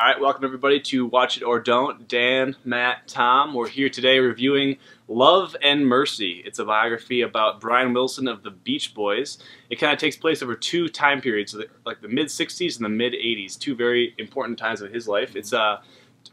All right, welcome everybody to Watch It or Don't. Dan, Matt, Tom. We're here today reviewing Love and Mercy. It's a biography about Brian Wilson of the Beach Boys. It kind of takes place over two time periods, like the mid-'60s and the mid-'80s, two very important times of his life. It's a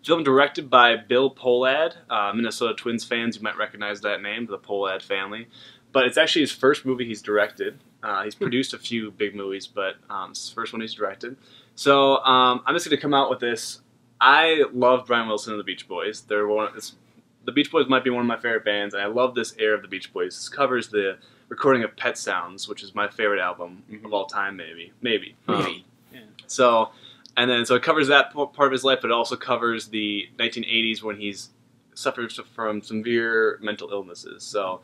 film directed by Bill Pohlad. Minnesota Twins fans, you might recognize that name, the Pohlad family. But it's actually his first movie he's directed. He's produced a few big movies, but it's the first one he's directed. So I'm just going to come out with this. I love Brian Wilson and the Beach Boys. The Beach Boys might be one of my favorite bands, and I love this era of the Beach Boys. This covers the recording of Pet Sounds, which is my favorite album of all time, maybe. Yeah. So it covers that part of his life, but it also covers the 1980s when he's suffered from severe mental illnesses. So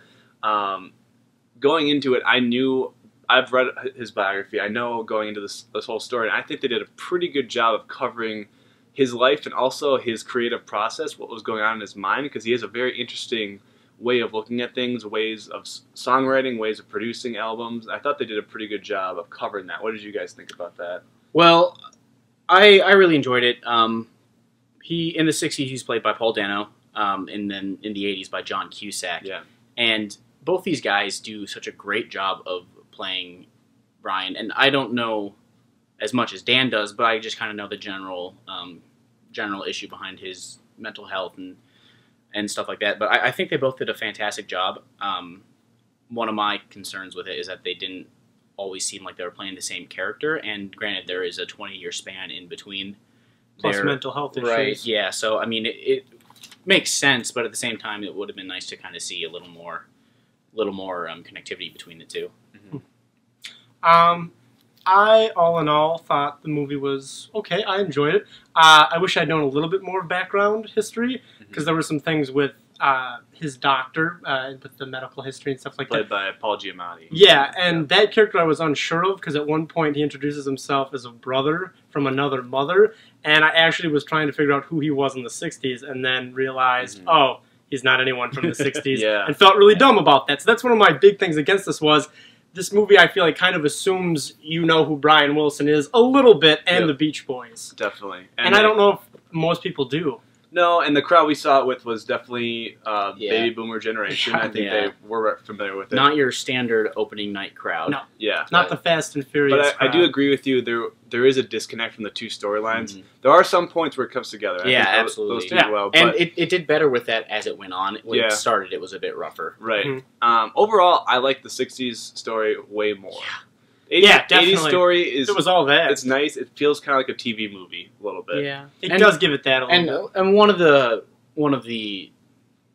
going into it, I've read his biography. I know going into this whole story, and I think they did a pretty good job of covering his life and also his creative process, what was going on in his mind, because he has a very interesting way of looking at things, ways of songwriting, ways of producing albums. I thought they did a pretty good job of covering that. What did you guys think about that? Well, I really enjoyed it. In the 60s, he's played by Paul Dano, and then in the 80s by John Cusack. Yeah. And both these guys do such a great job of playing Brian, and I don't know as much as Dan does, but I just kind of know the general issue behind his mental health and stuff like that. But I think they both did a fantastic job. One of my concerns with it is that they didn't always seem like they were playing the same character, and granted, there is a 20-year span in between. Plus mental health issues. Right, yeah, so I mean, it makes sense, but at the same time, it would have been nice to kind of see a little more connectivity between the two. I, all in all, thought the movie was okay. I enjoyed it. I wish I'd known a little bit more background history, because there were some things with his doctor, with the medical history and stuff like that. Played by Paul Giamatti. Yeah, and that character I was unsure of, because at one point he introduces himself as a brother from another mother, and I actually was trying to figure out who he was in the 60s, and then realized, oh, he's not anyone from the 60s, and felt really dumb about that. So that's one of my big things against this was, this movie, I feel like, kind of assumes you know who Brian Wilson is a little bit, and the Beach Boys. Definitely. And I don't know if most people do. No, and the crowd we saw it with was definitely baby boomer generation. I think they were familiar with it. Not your standard opening night crowd. No. Yeah. Not the Fast and Furious But I do agree with you. There is a disconnect from the two storylines. There are some points where it comes together. I think absolutely. Those do well. And it did better with that as it went on. When it started, it was a bit rougher. Right. Overall, I like the 60s story way more. Yeah. 80s, definitely. 80s story is... It was all that. It's nice. It feels kind of like a TV movie a little bit. Yeah. It does give it that a little bit. And one of the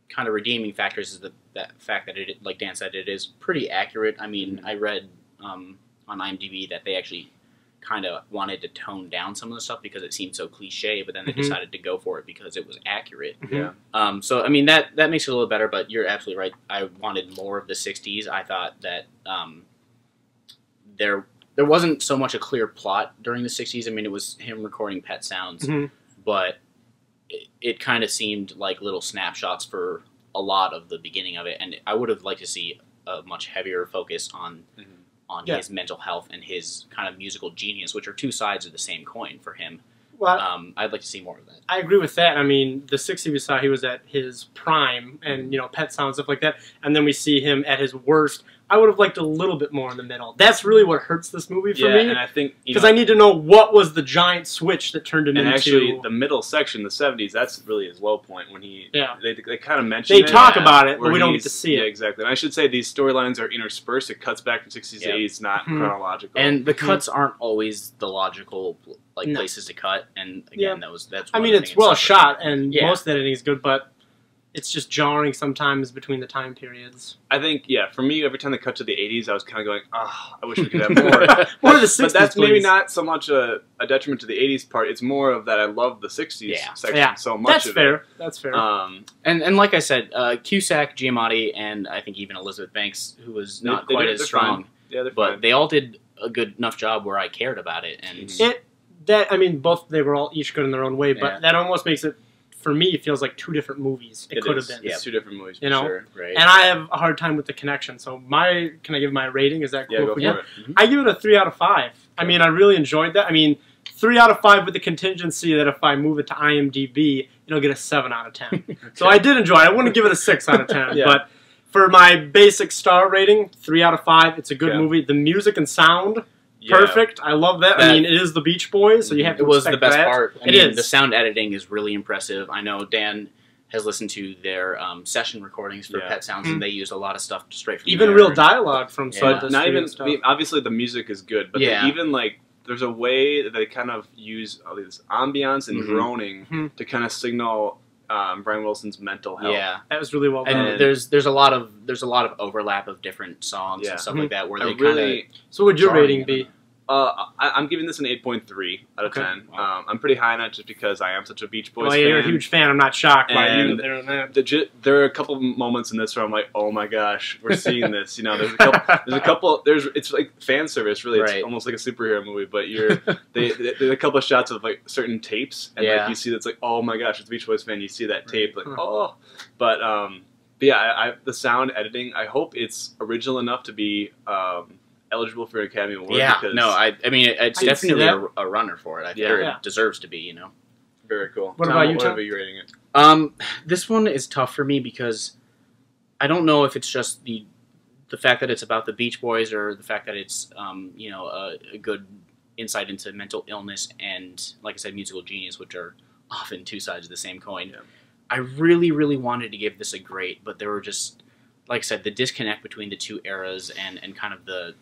kind of redeeming factors is that fact that it, like Dan said, it is pretty accurate. I mean, I read on IMDb that they actually kind of wanted to tone down some of the stuff because it seemed so cliche, but then they decided to go for it because it was accurate. Yeah. So I mean that makes it a little better, but you're absolutely right. I wanted more of the 60s. I thought that there wasn't so much a clear plot during the 60s. I mean, it was him recording Pet Sounds, but it kind of seemed like little snapshots for a lot of the beginning of it, and I would have liked to see a much heavier focus on his mental health and his kind of musical genius, which are two sides of the same coin for him. Well, I'd like to see more of that. I agree with that. I mean, the 60s we saw, he was at his prime, and, Pet Sounds, stuff like that, and then we see him at his worst. I would have liked a little bit more in the middle. That's really what hurts this movie for me. And I think... Because I need to know what was the giant switch that turned him into... And actually, the middle section, the 70s, that's really his low point when he... Yeah. They kind of mention it. They talk about it, but we don't get to see it. Yeah, exactly. And I should say these storylines are interspersed. It cuts back from 60s to 80s, not chronological. And the cuts aren't always the logical places to cut. And again, that's I mean, it's well shot, and most of the editing is good, but it's just jarring sometimes between the time periods. I think, for me, every time they cut to the 80s, I was kind of going, I wish we could have more. More of the 60s, but that's maybe not so much a detriment to the 80s part. It's more of that I love the 60s section so much. That's fair. And like I said, Cusack, Giamatti, and I think even Elizabeth Banks, who was not quite as strong. Yeah, they're but fine. They all did a good enough job where I cared about it. And they were all each good in their own way, but that almost makes it, for me, it feels like two different movies. It could have been. It's two different movies, for sure. Right. And I have a hard time with the connection. So can I give my rating? Is that cool for you? it. I give it a 3 out of 5. I mean, I really enjoyed that. I mean, 3 out of 5 with the contingency that if I move it to IMDb, it'll get a 7 out of 10. So I did enjoy it. I wouldn't give it a 6 out of 10, Yeah. but for my basic star rating, 3 out of 5. It's a good Yeah. movie. The music and sound, Yeah. perfect. I love that. I mean, it is the Beach Boys, so you have to It was the respect best that. part. I It mean, is. the sound editing is really impressive. I know Dan has listened to their session recordings for Yeah. Pet Sounds, and they used a lot of stuff straight from Even there. real dialogue from some Yeah. of the Not studio even. stuff. I mean, obviously, the music is good, but Yeah. they even like. There's a way that they kind of use all this ambiance and Mhm. droning Mhm. to kind of signal Brian Wilson's mental health. Yeah, That was really well done. and there's a lot of overlap of different songs Yeah. and stuff like that where I they really. So would your Drawing rating it. be? I'm giving this an 8.3 out of Okay. 10. I'm pretty high on it just because I am such a Beach Boys Well, fan. you're a huge fan. I'm not shocked by you. And There and that. There are a couple moments in this where I'm like, oh my gosh, we're seeing this. You know, there's a couple. It's like fan service, really. It's Right. almost like a superhero movie. But there's a couple of shots of like certain tapes, and Yeah. like you see that's like, oh my gosh, it's a Beach Boys fan. You see that tape, like Huh. oh. But yeah, the sound editing. I hope it's original enough to be eligible for an Academy Award. Yeah, because no, I mean it's I can see definitely that. a runner for it. Yeah. Or Yeah. it deserves to be, you know. very cool. What Tom, about you, What Tom? are you rating it? This one is tough for me because I don't know if it's just the fact that it's about the Beach Boys or the fact that it's you know a good insight into mental illness and, like I said, musical genius, which are often two sides of the same coin. Yeah. I really, really wanted to give this a great, but there were just, like I said, the disconnect between the two eras and kind of the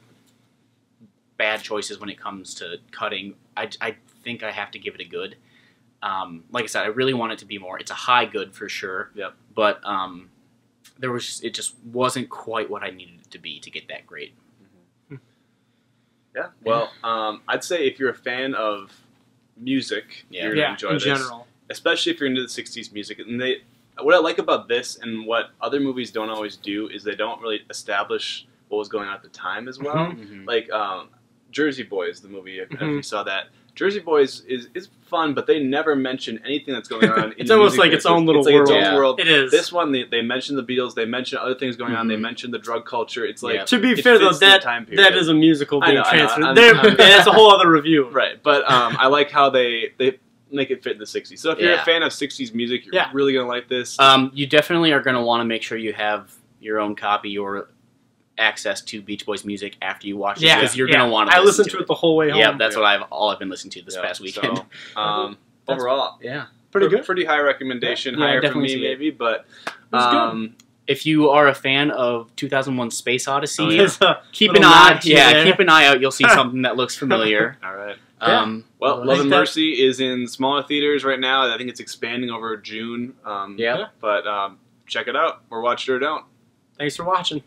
bad choices when it comes to cutting. I think I have to give it a good. Like I said, I really want it to be more. It's a high good for sure. Yep. But it just wasn't quite what I needed it to be to get that great. Yeah. Well, I'd say if you're a fan of music, Yeah. you're gonna Yeah, enjoy in this. general. Especially if you're into the '60s music. And what I like about this and what other movies don't always do is they don't really establish what was going on at the time as well. Mhm. Mm-hmm. Like Jersey Boys, the movie. If Mhm. you saw that. Jersey Boys is fun, but they never mention anything that's going on. It's in almost music like its own little it's like its world. own Yeah. world. It is. This one, they mention the Beatles. They mention other things going on. They Mhm. mention the drug culture. It's like Yeah. To be it fair, though, fits the that time period. that is a musical I being know, transferred. I'm- There, I'm- that's a whole other review. Right, but I like how they make it fit in the '60s. So if you're a Yeah. fan of '60s music, you're Yeah. really gonna like this. You definitely are going to want to make sure you have your own copy or access to Beach Boys music after you watch it, Yeah, because you're yeah. going to want to. I listened to it the whole way home. Yeah, that's what I've been listening to this Yeah, past weekend. So, That's overall, Yeah. pretty good. Pretty high recommendation, Yeah, higher for definitely me see it. maybe, but was good. If you are a fan of 2001: Space Odyssey, Oh, yeah. There's a keep an little eye. nod to there. Keep an eye out. You'll see something that looks familiar. all right. Well, Love and that- Mercy is in smaller theaters right now. I think it's expanding over June. yeah. But check it out or watch it or don't. Thanks for watching.